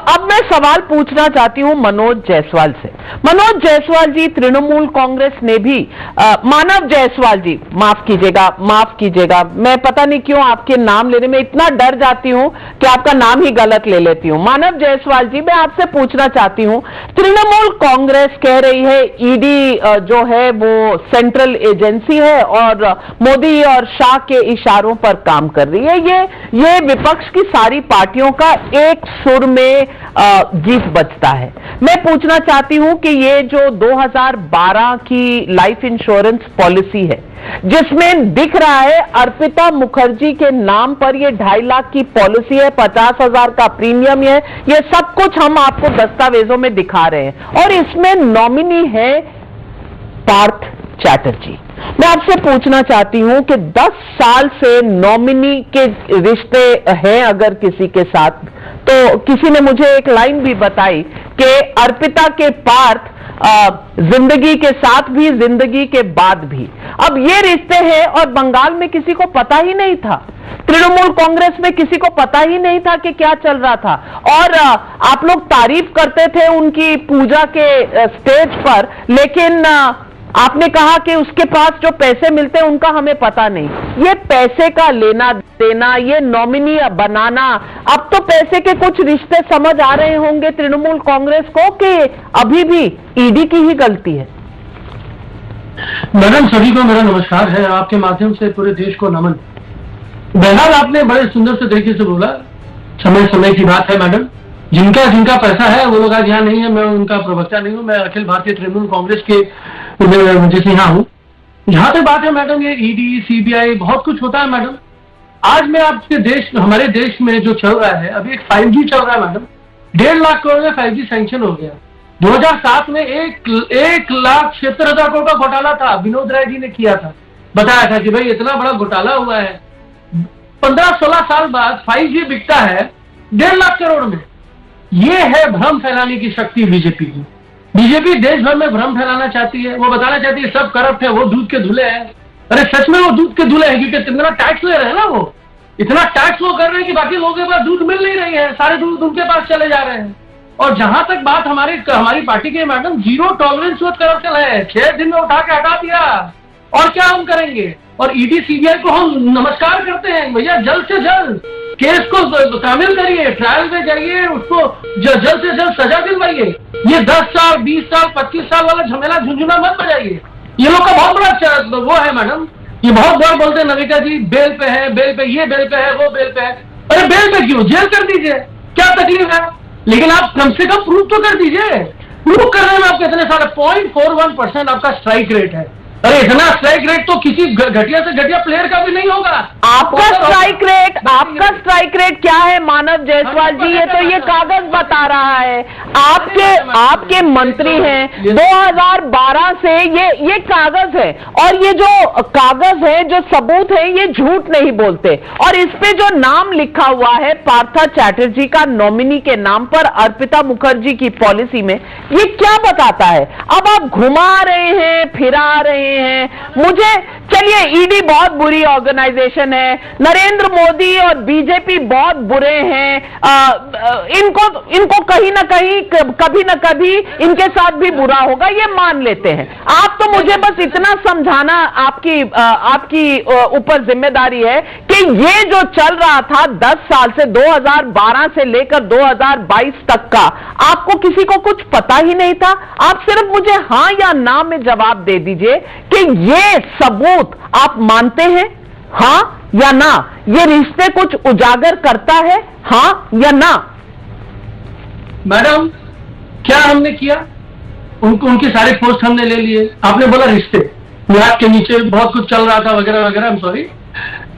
अब मैं सवाल पूछना चाहती हूं मनोज जायसवाल से। मनोज जायसवाल जी, तृणमूल कांग्रेस ने भी मानव जायसवाल जी, माफ कीजिएगा, मैं पता नहीं क्यों आपके नाम लेने में इतना डर जाती हूं कि आपका नाम ही गलत ले लेती हूं। मानव जायसवाल जी, मैं आपसे पूछना चाहती हूं, तृणमूल कांग्रेस कह रही है ईडी जो है वो सेंट्रल एजेंसी है और मोदी और शाह के इशारों पर काम कर रही है। ये विपक्ष की सारी पार्टियों का एक सुर में गीत बजता है। मैं पूछना चाहती हूं कि ये जो 2012 की लाइफ इंश्योरेंस पॉलिसी है, जिसमें दिख रहा है अर्पिता मुखर्जी के नाम पर ये 2.5 लाख की पॉलिसी है, 50,000 का प्रीमियम है, ये सब कुछ हम आपको दस्तावेजों में दिखा रहे हैं और इसमें नॉमिनी है पार्थ चैटर्जी। मैं आपसे पूछना चाहती हूं कि 10 साल से नॉमिनी के रिश्ते हैं अगर किसी के साथ, तो किसी ने मुझे एक लाइन भी बताई कि अर्पिता के पार्थ जिंदगी के साथ भी, जिंदगी के बाद भी। अब ये रिश्ते हैं और बंगाल में किसी को पता ही नहीं था, तृणमूल कांग्रेस में किसी को पता ही नहीं था कि क्या चल रहा था। और आप लोग तारीफ करते थे उनकी पूजा के स्टेज पर, लेकिन आपने कहा कि उसके पास जो पैसे मिलते हैं उनका हमें पता नहीं। ये पैसे का लेना देना, ये नॉमिनी बनाना, अब तो पैसे के कुछ रिश्ते समझ आ रहे होंगे तृणमूल कांग्रेस को कि अभी भी ईडी की ही गलती है। मैडम, सभी को मेरा नमस्कार है, आपके माध्यम से पूरे देश को नमन। बहरहाल आपने बड़े सुंदर से तरीके से बोला, समय समय की बात है मैडम। जिनका पैसा है वो लोग आज यहाँ नहीं है, मैं उनका प्रवक्ता नहीं हूँ, मैं अखिल भारतीय तृणमूल कांग्रेस के जैसे यहाँ हूँ। यहाँ तक बात है मैडम, ये ईडी सीबीआई बहुत कुछ होता है मैडम। आज मैं आपके हमारे देश में जो चल रहा है, अभी एक 5G चल रहा है मैडम, 1.5 लाख करोड़ में 5G सैंक्शन हो गया। 2007 में 1,76,000 करोड़ का घोटाला था, विनोद राय जी ने किया था, बताया था कि भाई इतना बड़ा घोटाला हुआ है। 15-16 साल बाद 5G बिकता है 1.5 लाख करोड़ में। ये है भ्रम फैलाने की शक्ति बीजेपी की। बीजेपी देश भर में भ्रम फैलाना चाहती है, वो बताना चाहती है सब करप्ट है, वो दूध के धुले हैं। अरे सच में वो दूध के धुले हैं, क्योंकि इतना टैक्स ले रहे हैं ना, वो इतना टैक्स वो कर रहे हैं कि बाकी लोगों के पास दूध मिल नहीं रही है, सारे दूध उनके पास चले जा रहे हैं। और जहां तक बात हमारी पार्टी की मैडम, 0 टॉलरेंस विद करप्शन है, 6 दिन में उठा के हटा दिया। और क्या हम करेंगे? और ईडी सीबीआई को हम नमस्कार करते हैं, भैया जल्द से जल्द केस को शामिल करिए, ट्रायल में जाइए, उसको जल्द से जल्द सजा दिलवाइए। ये 10 साल 20 साल 25 साल वाला झमेला झुंझुना मत बजाइए। ये लोग का बहुत बड़ा वो है मैडम, ये बहुत बड़ा बोलते हैं नविका जी बेल पे है, बेल पे, ये बेल पे है, वो बेल पे है। अरे बेल पे क्यों, जेल कर दीजिए, क्या तकलीफ है? लेकिन आप कम से कम प्रूफ तो कर दीजिए। प्रूफ करने में आपके इतने सारे 0.41% आपका स्ट्राइक रेट है। अरे इतना स्ट्राइक रेट तो किसी घटिया से घटिया प्लेयर का भी नहीं होगा। आपका स्ट्राइक रेट क्या है मानव जायसवाल जी? ये तो ये कागज बता रहा है, आपके मंत्री हैं 2012 से, ये कागज है और ये जो कागज है, जो सबूत है, ये झूठ नहीं बोलते। और इस पे जो नाम लिखा हुआ है पार्था चैटर्जी का नॉमिनी के नाम पर अर्पिता मुखर्जी की पॉलिसी में, ये क्या बताता है? अब आप घुमा रहे हैं, फिरा रहे हैं मुझे। चलिए, ईडी बहुत बुरी ऑर्गेनाइजेशन है, नरेंद्र मोदी और बीजेपी बहुत बुरे हैं, इनको कहीं ना कहीं कभी ना कभी इनके साथ भी बुरा होगा, ये मान लेते हैं। आप तो मुझे बस इतना समझाना आपकी ऊपर जिम्मेदारी है कि ये जो चल रहा था 10 साल से, 2012 से लेकर 2022 तक का, आपको किसी को कुछ पता ही नहीं था। आप सिर्फ मुझे हां या ना में जवाब दे दीजिए कि ये सबूत आप मानते हैं, हां या ना? ये रिश्ते कुछ उजागर करता है, हां या ना? मैडम, क्या हमने किया? उनके सारे पोस्ट हमने ले लिए। आपने बोला रिश्ते, नाक के नीचे बहुत कुछ चल रहा था वगैरह वगैरह। I'm sorry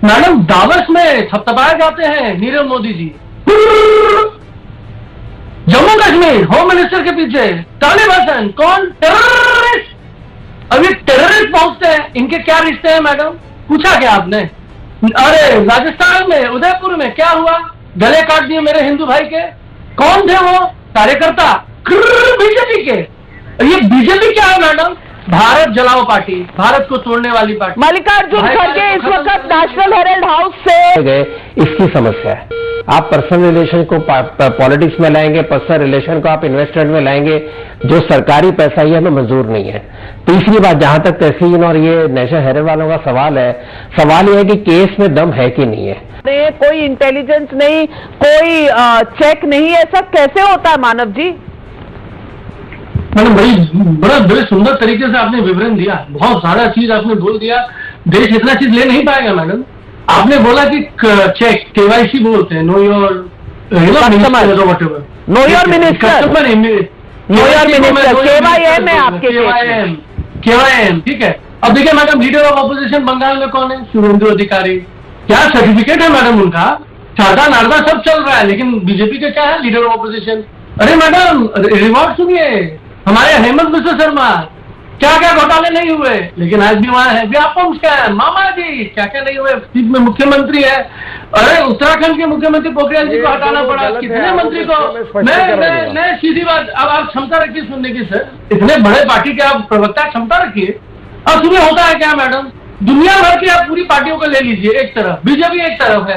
मैडम, दावस में थपथपाए जाते हैं नीरव मोदी जी। जम्मू कश्मीर होम मिनिस्टर के पीछे तालिबान, कौन? टेररिस्ट। अभी टेररिस्ट पहुंचते हैं, इनके क्या रिश्ते हैं मैडम? पूछा क्या आपने? अरे राजस्थान में उदयपुर में क्या हुआ? गले काट दिए मेरे हिंदू भाई के। कौन थे वो? कार्यकर्ता बीजेपी के। ये बीजेपी क्या है मैडम? भारत जलाओ पार्टी, भारत को तोड़ने वाली पार्टी। मल्लिकार्जुन खड़गे इस वक्त नेशनल हेराल्ड हाउस से गए, इसकी समस्या है। आप पर्सनल रिलेशन को पॉलिटिक्स में लाएंगे, पर्सनल रिलेशन को आप इन्वेस्टमेंट में लाएंगे, जो सरकारी पैसा ये हमें मंजूर नहीं है। तीसरी बात, जहां तक तहसीन और ये नेशनल हेराल्ड वालों का सवाल है, सवाल ये है कि केस में दम है कि नहीं है। कोई इंटेलिजेंस नहीं, कोई चेक नहीं, ऐसा कैसे होता है मानव जी? मैडम बड़े सुंदर तरीके से आपने विवरण दिया, बहुत सारा चीज आपने बोल दिया। देश इतना चीज ले नहीं पाएगा मैडम। आपने बोला कि चेक केवाईसी बोलते हैं, know your minister, know your minister, know your minister, KYM है आपके, केवाईएम, ठीक है। अब देखिए madam, leader of opposition Bengal में कौन है? शुभेंदु अधिकारी। क्या सर्टिफिकेट है मैडम उनका? चारदा नारदा सब चल रहा है, लेकिन बीजेपी का क्या है? Leader of opposition. अरे मैडम रिवॉर्ड सुनिए, हमारे हेमंत बिस्वा शर्मा क्या क्या घोटाले नहीं हुए, लेकिन आज भी वहां है। व्यापम स्कैम, मामा जी क्या क्या नहीं हुए, सीट में मुख्यमंत्री है। अरे उत्तराखंड के मुख्यमंत्री पोखरियाल जी को हटाना पड़ा, कितने मंत्री को। मैं सीधी बात, अब आप क्षमता रखिए सुनने की सर, इतने बड़े पार्टी के आप प्रवक्ता, क्षमता रखिए। अब सुनिए होता है क्या मैडम, दुनिया भर की आप पूरी पार्टियों को ले लीजिए, एक तरफ बीजेपी एक तरफ है।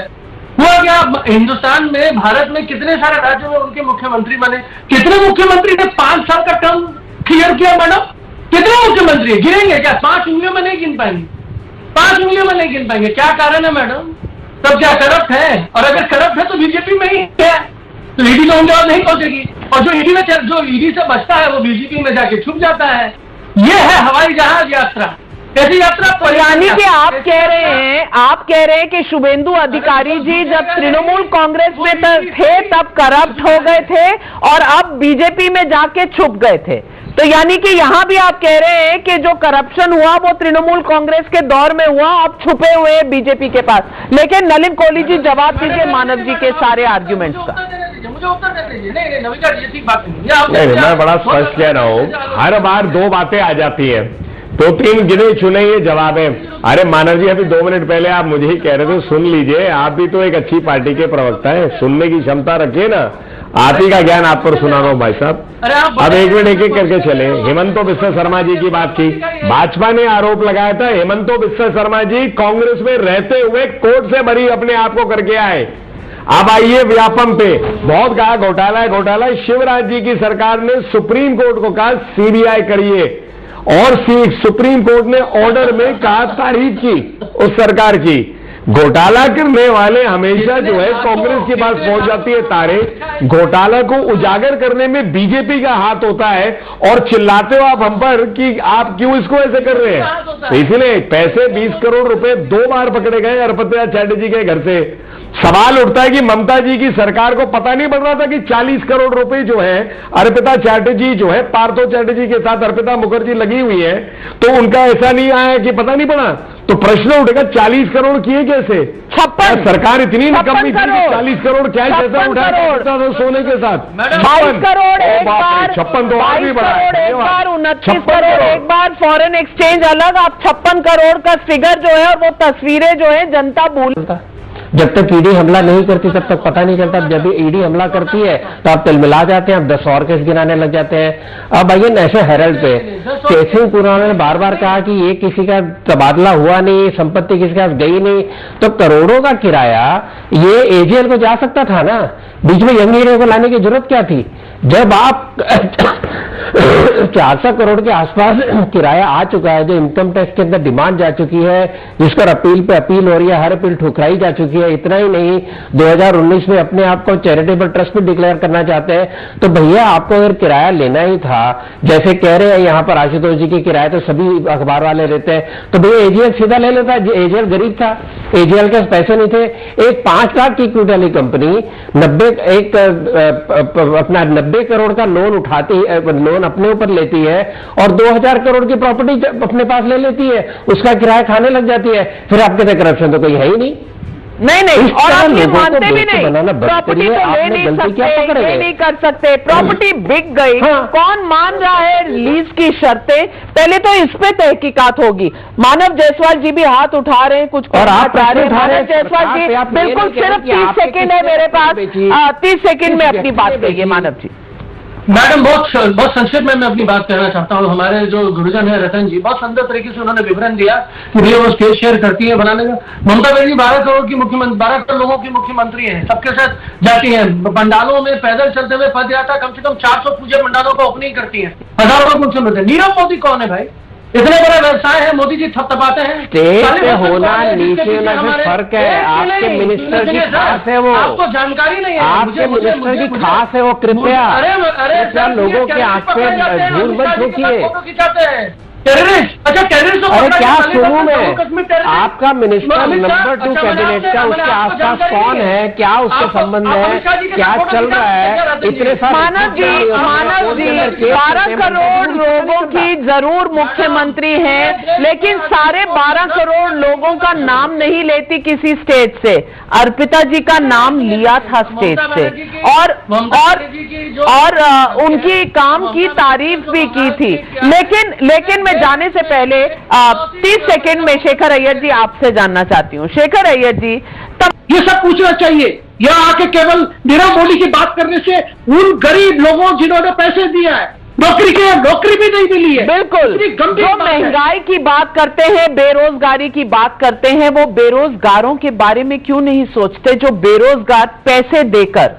हुआ क्या, हिंदुस्तान में, भारत में कितने सारे राज्यों में उनके मुख्यमंत्री बने, कितने मुख्यमंत्री ने 5 साल का टर्म क्लियर किया मैडम? कितने मुख्यमंत्री गिनेंगे क्या? 5 उंगलियों में नहीं गिन पाएंगे, 5 उंगलियों में नहीं गिन पाएंगे। क्या कारण है मैडम? तब क्या करप्ट है? और अगर करप्ट है तो बीजेपी में ही है, तो ईडी को उनके नहीं पहुंचेगी। और जो ईडी से बचता है वो बीजेपी में जाके छुप जाता है। ये है हवाई जहाज यात्रा। ऐसी यात्रा, यानी कि आप कह रहे हैं कि शुभेंदु अधिकारी जी जब तृणमूल कांग्रेस में थे तब करप्ट हो गए थे और अब बीजेपी में जाके छुप गए थे। तो यानी कि यहां भी आप कह रहे हैं कि जो करप्शन हुआ वो तृणमूल कांग्रेस के दौर में हुआ, अब छुपे हुए हैं बीजेपी के पास। लेकिन नलिन कोहली जी जवाब दीजिए मानव जी के सारे आर्ग्यूमेंट्स का। मुझे उत्तर दे दीजिए। नहीं नविका जी ऐसी बात नहीं, मैं बड़ा स्पष्ट कह रहा हूँ, हर बार 2 बातें आ जाती है, 2-3 गिने चुने ये जवाब है। अरे मानव जी, अभी 2 मिनट पहले आप मुझे ही कह रहे थे, सुन लीजिए, आप भी तो एक अच्छी पार्टी के प्रवक्ता हैं, सुनने की क्षमता रखिए ना। आप ही का ज्ञान आप पर सुना रहा हूं भाई साहब। अब एक मिनट एक करके चले। हेमंतो बिस्वा शर्मा जी की बात की, भाजपा ने आरोप लगाया था हेमंतो बिस्वा शर्मा जी कांग्रेस में रहते हुए कोर्ट से बरी अपने आप को करके आए। अब आइए व्यापम पे, बहुत कहा घोटाला है घोटाला। शिवराज जी की सरकार ने सुप्रीम कोर्ट को कहा सीबीआई करिए, और सुप्रीम कोर्ट ने ऑर्डर में कहा तारीफ की उस सरकार की। घोटाला करने वाले हमेशा जो है कांग्रेस के पास पहुंच जाती है तारे। घोटाला को उजागर करने में बीजेपी का हाथ होता है, और चिल्लाते हो आप हम पर कि आप क्यों इसको ऐसे कर रहे हैं। तो इसलिए पैसे 20 करोड़ रुपए 2 बार पकड़े गए अर्पिता चैटर्जी के घर से। सवाल उठता है कि ममता जी की सरकार को पता नहीं पड़ रहा था कि 40 करोड़ रुपए जो है अर्पिता चैटर्जी जो है पार्थो चैटर्जी के साथ अर्पिता मुखर्जी लगी हुई है, तो उनका ऐसा नहीं आया कि पता नहीं पड़ा। तो प्रश्न उठेगा 40 करोड़ किए कैसे? 56 सरकार इतनी निकम्मी थी कि 40 करोड़ कैश ऐसा उठाया सोने के साथ। 22 करोड़ एक बार, 56 तो और भी बढ़ा, एक बार 29 करोड़ एक बार, फॉरेन एक्सचेंज अलग। आप 56 करोड़ का फिगर जो है और वो तस्वीरें जो है जनता भूलता। जब तक ईडी हमला नहीं करती तब तक पता नहीं चलता, जब ईडी हमला करती है तो आप तिलमिला जाते हैं, आप 10 और केस गिनाने लग जाते हैं। अब आइए नेशनल हेराल्ड पे, केसिंग पुराना ने बार बार कहा कि ये किसी का तबादला हुआ नहीं, संपत्ति किसी के पास गई नहीं, तो करोड़ों का किराया ये एजीएल को जा सकता था ना, बीच में यंग लीडर को लाने की जरूरत क्या थी? जब आप 400 करोड़ के आसपास किराया आ चुका है, जो इनकम टैक्स के अंदर डिमांड जा चुकी है, जिस पर अपील पे अपील हो रही है, हर अपील ठुकराई जा चुकी है। इतना ही नहीं, 2019 में अपने आप को चैरिटेबल ट्रस्ट भी डिक्लेयर करना चाहते हैं। तो भैया आपको अगर किराया लेना ही था, जैसे कह रहे हैं यहाँ पर आशुतोष जी के किराया तो सभी अखबार वाले लेते हैं, तो भैया एजीएल सीधा ले लेता। एजीएल गरीब था, एजीएल के पैसे नहीं थे। एक 5 लाख की इक्विटी वाली कंपनी 90 करोड़ का लोन उठाती है, लोन अपने ऊपर लेती है, और 2000 करोड़ की प्रॉपर्टी अपने पास ले लेती है, उसका किराया खाने लग जाती है। फिर आपके तो करप्शन तो कोई है ही नहीं। नहीं, और आप ये मानते भी नहीं, प्रॉपर्टी तो ले नहीं सकते, ये नहीं कर सकते, प्रॉपर्टी बिक गई। कौन मान रहा है लीज की शर्तें? पहले तो इस पे तहकीकात होगी। मानव जायसवाल जी भी हाथ उठा रहे हैं, कुछ और आप मानव जायसवाल जी बिल्कुल सिर्फ 30 सेकंड है मेरे पास, 30 सेकंड में अपनी बात कहिए मानव जी। मैडम बहुत संक्षेप में मैं अपनी बात कहना चाहता हूँ। हमारे जो गुरुजन है रतन जी, बहुत सुंदर तरीके से उन्होंने विवरण दिया कि भैया वो स्टेज शेयर करती है बनाने का। ममता बनर्जी 12 करोड़ की मुख्यमंत्री, 12 करोड़ लोगों की मुख्यमंत्री है, सबके साथ जाती है पंडालों में, पैदल चलते हुए पद यात्रा कम से कम 400 पूजा पंडालों को ओपनिंग करती है, हजारों लोग उनसे मिलते हैं। नीरव मोदी कौन है भाई? इतने बड़ा व्यवसाय है, मोदी जी थपथपाते हैं। स्टेज पे होना नीचे होना से फर्क है। आपके मिनिस्टर की खास है वो, आपको जानकारी नहीं है। आपके मिनिस्टर की खास है वो। कृपया लोगों के आंख पे धूल मत झोंकिए। फोटो खिंचाते हैं टेररिस्ट। अच्छा टेररिस्ट, अरे क्या सुनूं मैं? आपका मिनिस्टर नंबर 2 कैबिनेट का, उसके आसपास कौन है, क्या उसके संबंध है, क्या चल रहा है? इतने सारे मानव जी 12 करोड़ लोगों की जरूर मुख्यमंत्री हैं, लेकिन सारे 12 करोड़ लोगों का नाम नहीं लेती किसी स्टेज से। अर्पिता जी का नाम लिया था स्टेज से, और उनकी काम की तारीफ भी की थी। लेकिन मैं जाने से पहले 30 सेकंड में शेखर अय्यर जी आपसे जानना चाहती हूँ। शेखर अय्यर जी, ये सब पूछना चाहिए। यहाँ आके केवल नीरव मोदी की बात करने से उन गरीब लोगों जिन्होंने पैसे दिया है, नौकरी भी नहीं मिली है। बिल्कुल, जो महंगाई की बात करते हैं, बेरोजगारी की बात करते हैं, वो बेरोजगारों के बारे में क्यों नहीं सोचते जो बेरोजगार पैसे देकर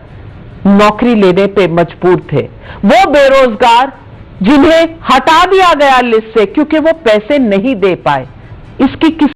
नौकरी लेने पे मजबूर थे? वो बेरोजगार जिन्हें हटा दिया गया लिस्ट से क्योंकि वो पैसे नहीं दे पाए। इसकी किस